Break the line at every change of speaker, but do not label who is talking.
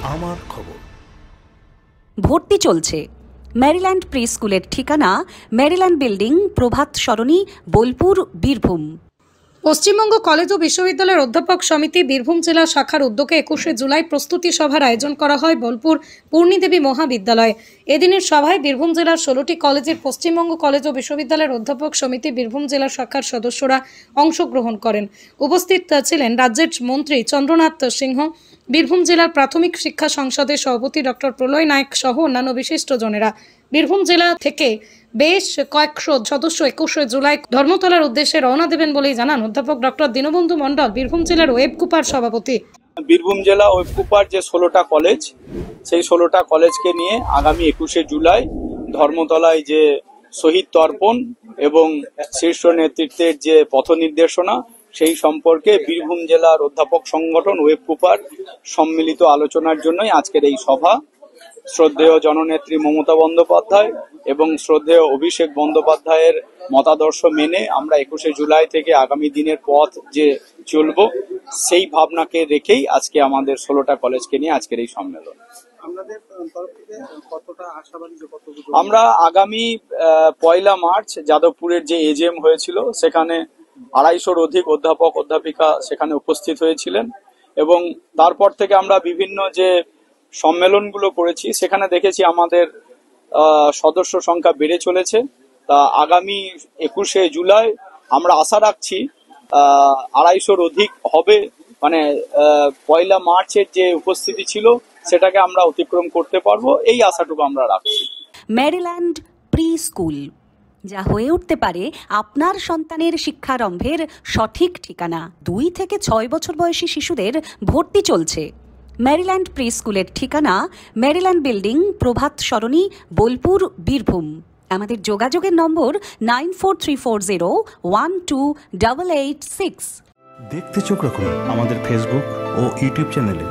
আমার খবর।
ভর্তি চলছে। ম্যারিল্যান্ড প্রি স্কুলের ঠিকানা ম্যারিল্যান্ড বিল্ডিং, প্রভাত সরণি, বোলপুর, বীরভূম।
পশ্চিমবঙ্গ কলেজ ও বিশ্ববিদ্যালয়ের অধ্যাপক সমিতি বীরভূম জেলা শাখার উদ্যোগে 21শে জুলাই প্রস্তুতি সভার আয়োজন করা হয় বোলপুর পূর্ণিদেবী মহাবিদ্যালয়ে। এদিনের সভায় বীরভূম জেলার 16টি কলেজের পশ্চিমবঙ্গ কলেজ ও বিশ্ববিদ্যালয়ের অধ্যাপক সমিতি বীরভূম জেলা শাখার সদস্যরা অংশগ্রহণ করেন। উপস্থিত ছিলেন রাজ্যের মন্ত্রী চন্দ্রনাথ সিংহ, বীরভূম জেলার প্রাথমিক শিক্ষা সংসদের সভাপতি ডক্টর প্রলয় নায়ক সহ অন্যান্য বিশিষ্টজনেরা। বীরভূম জেলা থেকে বেশ কয়েকশো সদস্য 21শে জুলাই ধর্মতলার উদ্দেশ্যে রওনা দেবেন বলেই জানান অধ্যাপক ডক্টর দীনবন্ধু মণ্ডল, বীরভূম জেলার ওয়েবকুপার সভাপতি।
বীরভূম জেলা ওয়েবকুপার যে 16টা কলেজ, সেই 16টা কলেজকে নিয়ে আগামী 21শে জুলাই ধর্মতলায় যে শহীদ তর্পণ এবং শীর্ষ নেতৃত্বের যে পথ নির্দেশনা, সেই সম্পর্কে বীরভূম জেলার অধ্যাপক সংগঠন ওয়েবকুপার সম্মিলিত আলোচনার জন্যই আজকের এই সভা। শ্রদ্ধেয় জননেত্রী মমতা বন্দ্যোপাধ্যায় এবং শ্রদ্ধেয় অভিষেক বন্দ্যোপাধ্যায়ের মতাদর্শ মেনে আমরা 21শে জুলাই থেকে আগামী দিনের পথ যে চলব, সেই ভাবনাকে রেখেই আজকে আমাদের 16টা কলেজকে নিয়ে আজকের এই সম্মেলন। আমরা আগামী 1 মার্চ যাদবপুরের যে এজেএম হয়েছিল, সেখানে 250-র অধিক অধ্যাপক অধ্যাপিকা সেখানে উপস্থিত হয়েছিলেন এবং তারপর থেকে আমরা বিভিন্ন যে সম্মেলনগুলো করেছি, সেখানে দেখেছি আমাদের সদস্য সংখ্যা বেড়ে চলেছে। তা আগামী 21শে জুলাই আমরা আশা রাখছি 250-র অধিক হবে, মানে 1 মার্চের যে উপস্থিতি ছিল সেটাকে আমরা অতিক্রম করতে পারবো, এই আশাটুকু আমরা রাখছি।
ম্যারিল্যান্ড প্রি স্কুল, যা হয়ে উঠতে পারে আপনার সন্তানের শিক্ষারম্ভের সঠিক ঠিকানা। 2 থেকে 6 বছর বয়সী শিশুদের ভর্তি চলছে। ম্যারিল্যান্ড প্রি স্কুলের ঠিকানা ম্যারিল্যান্ড বিল্ডিং, প্রভাত সরণি, বোলপুর, বীরভূম। আমাদের যোগাযোগের নম্বর 9434012886।
দেখতে চোখ রাখুন আমাদের ফেসবুক ও ইউটিউব চ্যানেলে।